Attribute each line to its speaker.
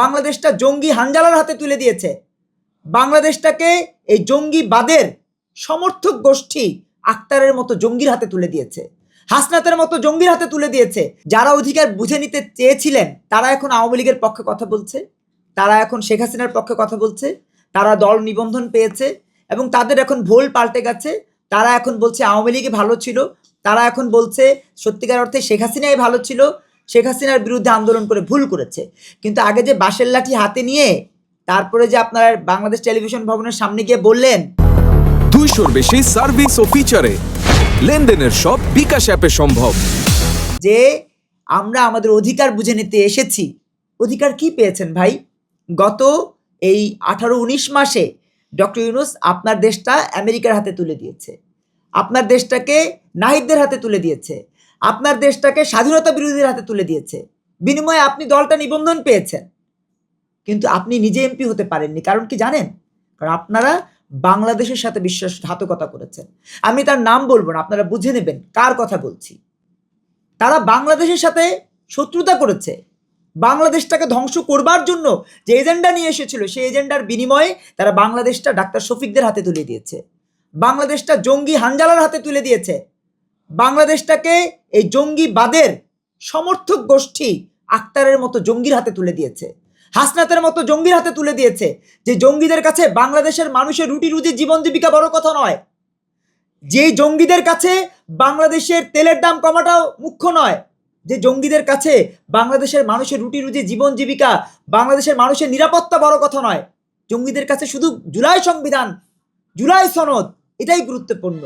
Speaker 1: বাংলাদেশটা জঙ্গি হানজালার হাতে তুলে দিয়েছে। বাংলাদেশটাকে এই জঙ্গিবাদের সমর্থক গোষ্ঠী আক্তারের মতো জঙ্গির হাতে তুলে দিয়েছে, হাসনাতের মতো জঙ্গির হাতে তুলে দিয়েছে। যারা অধিকার বুঝে নিতে চেয়েছিলেন তারা এখন আওয়ামী লীগের পক্ষে কথা বলছে, তারা এখন শেখ হাসিনার পক্ষে কথা বলছে, তারা দল নিবন্ধন পেয়েছে এবং তাদের এখন ভোল পাল্টে গেছে। তারা এখন বলছে আওয়ামী লীগই ভালো ছিল, তারা এখন বলছে সত্যিকার অর্থে শেখ হাসিনাই ভালো ছিল, শেখ হাসিনার বিরুদ্ধে আন্দোলন করে ভুল করেছে। কিন্তু আগে যে বাঁশের লাঠি হাতে নিয়ে তারপরে যে আপনার বাংলাদেশ টেলিভিশন ভবনের সামনে গিয়ে বললেন
Speaker 2: 200-র বেশি সার্ভিস ও ফিচারে লেনদেনের সব বিকাশ অ্যাপে সম্ভব,
Speaker 1: যে আমরা আমাদের অধিকার বুঝে নিতে এসেছি। অধিকার কি পেয়েছেন ভাই? গত এই 18-19 মাসে ডক্টর ইউনূস আপনার দেশটা আমেরিকার হাতে তুলে দিয়েছে, আপনার দেশটাকে নাহিদদের হাতে তুলে দিয়েছে, আপনার দেশটাকে স্বাধীনতা বিরোধীদের হাতে তুলে দিয়েছে। বিনিময়ে আপনি দলটা নিবন্ধন পেয়েছেন, কিন্তু আপনি নিজে এমপি হতে পারেননি। কারণ কি জানেন? কারণ আপনারা বাংলাদেশের সাথে বিশ্বাসঘাতকতা করেছেন। আমি তার নাম বলবো না, আপনারা বুঝে নেবেন কার কথা বলছি। তারা বাংলাদেশের সাথে শত্রুতা করেছে, বাংলাদেশটাকে ধ্বংস করবার জন্য যে এজেন্ডা নিয়ে এসেছিল সেই এজেন্ডার বিনিময়ে তারা বাংলাদেশটা ডাক্তার শফিকদের হাতে তুলে দিয়েছে, বাংলাদেশটা জঙ্গি হানজালার হাতে তুলে দিয়েছে, বাংলাদেশটাকে এই জঙ্গিবাদের সমর্থক গোষ্ঠী আক্তারের মতো জঙ্গির হাতে তুলে দিয়েছে, হাসনাতের মতো জঙ্গির হাতে তুলে দিয়েছে। যে জঙ্গিদের কাছে বাংলাদেশের মানুষের রুটি রুজি জীবন জীবিকা বড় কথা নয়, যে জঙ্গিদের কাছে বাংলাদেশের তেলের দাম কমাটাও মুখ্য নয়, যে জঙ্গিদের কাছে বাংলাদেশের মানুষের রুটি রুজি জীবন জীবিকা, বাংলাদেশের মানুষের নিরাপত্তা বড় কথা নয়, জঙ্গিদের কাছে শুধু জুলাই সংবিধান, জুলাই সনদ এটাই গুরুত্বপূর্ণ।